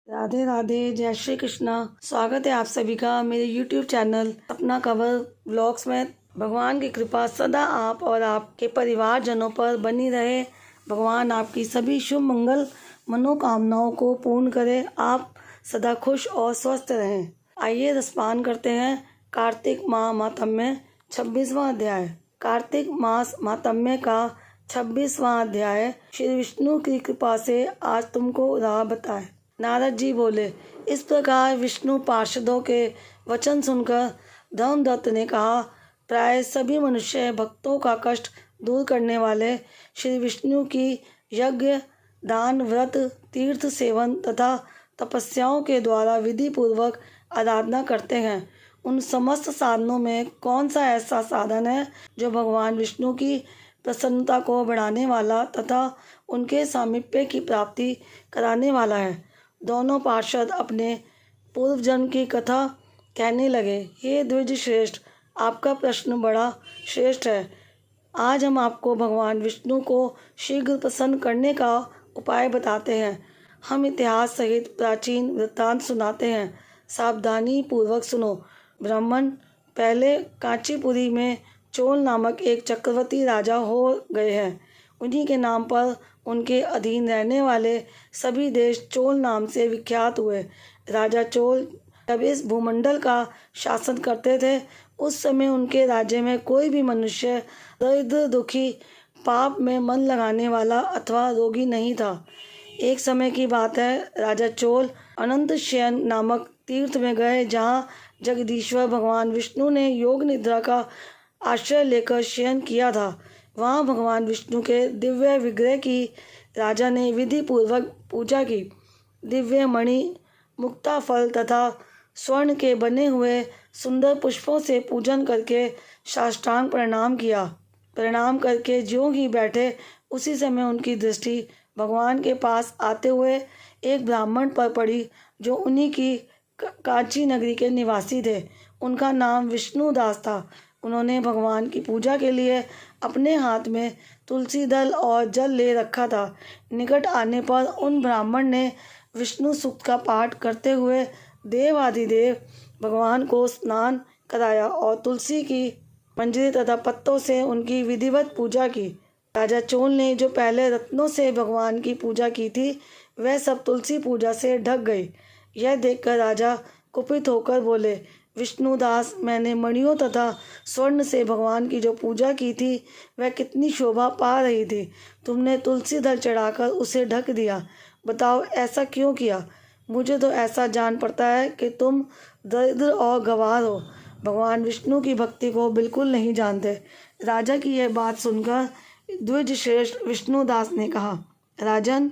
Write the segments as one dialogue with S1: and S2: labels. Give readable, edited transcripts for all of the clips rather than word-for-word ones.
S1: राधे राधे, जय श्री कृष्णा। स्वागत है आप सभी का मेरे YouTube चैनल अपना कवर व्लॉग्स में। भगवान की कृपा सदा आप और आपके परिवारजनों पर बनी रहे। भगवान आपकी सभी शुभ मंगल मनोकामनाओं को पूर्ण करे। आप सदा खुश और स्वस्थ रहें। आइए रसपान करते हैं कार्तिक माह माहात्म्य 26वां अध्याय। कार्तिक मास माहात्म्य का 26वां अध्याय। श्री विष्णु की कृपा से आज तुमको राह बताए। नारद जी बोले, इस प्रकार विष्णु पार्षदों के वचन सुनकर धर्मदत्त ने कहा, प्राय सभी मनुष्य भक्तों का कष्ट दूर करने वाले श्री विष्णु की यज्ञ, दान, व्रत, तीर्थ सेवन तथा तपस्याओं के द्वारा विधि पूर्वक आराधना करते हैं। उन समस्त साधनों में कौन सा ऐसा साधन है जो भगवान विष्णु की प्रसन्नता को बढ़ाने वाला तथा उनके सामीप्य की प्राप्ति कराने वाला है। दोनों पार्षद अपने पूर्व जन्म की कथा कहने लगे। हे द्विज श्रेष्ठ, आपका प्रश्न बड़ा श्रेष्ठ है। आज हम आपको भगवान विष्णु को शीघ्र प्रसन्न करने का उपाय बताते हैं। हम इतिहास सहित प्राचीन वृत्तांत सुनाते हैं, सावधानी पूर्वक सुनो। ब्राह्मण पहले कांचीपुरी में चोल नामक एक चक्रवर्ती राजा हो गए हैं। उन्हीं के नाम पर उनके अधीन रहने वाले सभी देश चोल नाम से विख्यात हुए। राजा चोल जब इस भूमंडल का शासन करते थे, उस समय उनके राज्य में कोई भी मनुष्य दरिद्र, दुखी, पाप में मन लगाने वाला अथवा रोगी नहीं था। एक समय की बात है, राजा चोल अनंत शयन नामक तीर्थ में गए, जहाँ जगदीश्वर भगवान विष्णु ने योग निद्रा का आश्रय लेकर शयन किया था। वहाँ भगवान विष्णु के दिव्य विग्रह की राजा ने विधि पूर्वक पूजा की। दिव्य मणि, मुक्ता फल तथा स्वर्ण के बने हुए सुंदर पुष्पों से पूजन करके साष्टांग प्रणाम किया। प्रणाम करके ज्यों ही बैठे, उसी समय उनकी दृष्टि भगवान के पास आते हुए एक ब्राह्मण पर पड़ी, जो उन्हीं की कांची नगरी के निवासी थे। उनका नाम विष्णुदास था। उन्होंने भगवान की पूजा के लिए अपने हाथ में तुलसी दल और जल ले रखा था। निकट आने पर उन ब्राह्मण ने विष्णु सूक्त का पाठ करते हुए देवाधिदेव भगवान को स्नान कराया और तुलसी की मंजरी तथा पत्तों से उनकी विधिवत पूजा की। राजा चोल ने जो पहले रत्नों से भगवान की पूजा की थी, वह सब तुलसी पूजा से ढक गई। यह देखकर राजा कुपित होकर बोले, विष्णुदास, मैंने मणियों तथा स्वर्ण से भगवान की जो पूजा की थी, वह कितनी शोभा पा रही थी। तुमने तुलसी दल चढ़ाकर उसे ढक दिया। बताओ, ऐसा क्यों किया? मुझे तो ऐसा जान पड़ता है कि तुम दरिद्र और गंवार हो, भगवान विष्णु की भक्ति को बिल्कुल नहीं जानते। राजा की यह बात सुनकर द्विज श्रेष्ठ विष्णुदास ने कहा, राजन,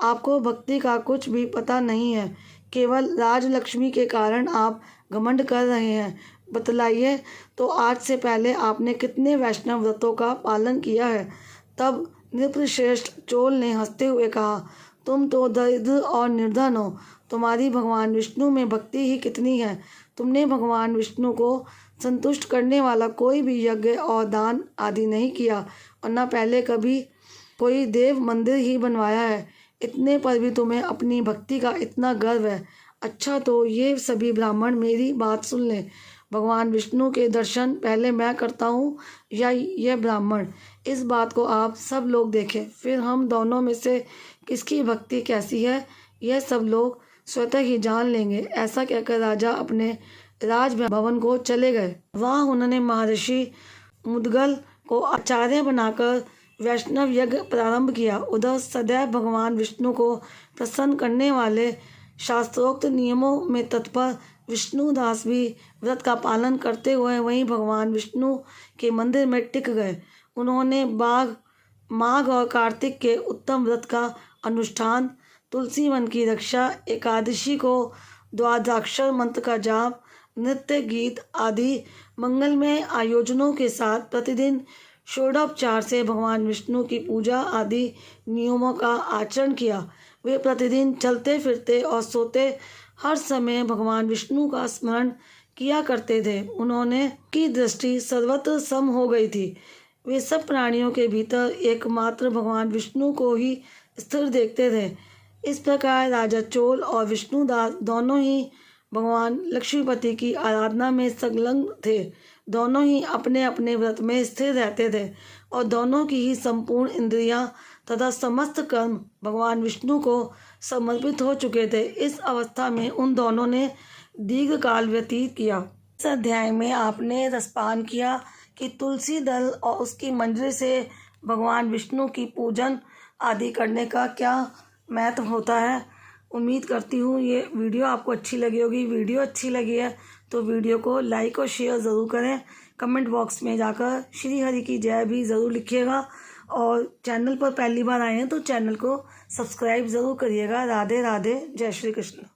S1: आपको भक्ति का कुछ भी पता नहीं है। केवल राजलक्ष्मी के कारण आप घमंड कर रहे हैं। बतलाइए तो, आज से पहले आपने कितने वैष्णव व्रतों का पालन किया है? तब नृपश्रेष्ठ चोल ने हंसते हुए कहा, तुम तो दरिद्र और निर्धन हो। तुम्हारी भगवान विष्णु में भक्ति ही कितनी है। तुमने भगवान विष्णु को संतुष्ट करने वाला कोई भी यज्ञ और दान आदि नहीं किया, और न पहले कभी कोई देव मंदिर ही बनवाया है। इतने पर भी तुम्हें अपनी भक्ति का इतना गर्व है। अच्छा, तो ये सभी ब्राह्मण मेरी बात सुन लें। भगवान विष्णु के दर्शन पहले मैं करता हूँ या यह ब्राह्मण? इस बात को आप सब लोग देखें, फिर हम दोनों में से किसकी भक्ति कैसी है, यह सब लोग स्वतः ही जान लेंगे। ऐसा कहकर राजा अपने राजभवन को चले गए। वहाँ उन्होंने महर्षि मुद्गल को आचार्य बनाकर वैष्णव यज्ञ प्रारंभ किया। उधर सदैव भगवान विष्णु को प्रसन्न करने वाले शास्त्रोक्त नियमों में तत्पर विष्णुदास भी व्रत का पालन करते हुए वहीं भगवान विष्णु के मंदिर में टिक गए। उन्होंने माघ और कार्तिक के उत्तम व्रत का अनुष्ठान, तुलसी वन की रक्षा, एकादशी को द्वादशाक्षर मंत्र का जाप, नृत्य, गीत आदि मंगलमय आयोजनों के साथ प्रतिदिन षोडोपचार से भगवान विष्णु की पूजा आदि नियमों का आचरण किया। वे प्रतिदिन चलते फिरते और सोते हर समय भगवान विष्णु का स्मरण किया करते थे। उन्होंने की दृष्टि सर्वत्र सम हो गई थी। वे सब प्राणियों के भीतर एकमात्र भगवान विष्णु को ही स्थिर देखते थे। इस प्रकार राजा चोल और विष्णुदास दोनों ही भगवान लक्ष्मीपति की आराधना में संलग्न थे। दोनों ही अपने अपने व्रत में स्थिर रहते थे और दोनों की ही संपूर्ण इंद्रियां तथा समस्त कर्म भगवान विष्णु को समर्पित हो चुके थे। इस अवस्था में उन दोनों ने दीर्घ काल व्यतीत किया। इस अध्याय में आपने रसपान किया कि तुलसी दल और उसकी मंजरी से भगवान विष्णु की पूजन आदि करने का क्या महत्व होता है। उम्मीद करती हूँ ये वीडियो आपको अच्छी लगी होगी। वीडियो अच्छी लगी है तो वीडियो को लाइक और शेयर ज़रूर करें। कमेंट बॉक्स में जाकर श्री हरि की जय भी ज़रूर लिखिएगा और चैनल पर पहली बार आए हैं तो चैनल को सब्सक्राइब ज़रूर करिएगा। राधे राधे, जय श्री कृष्ण।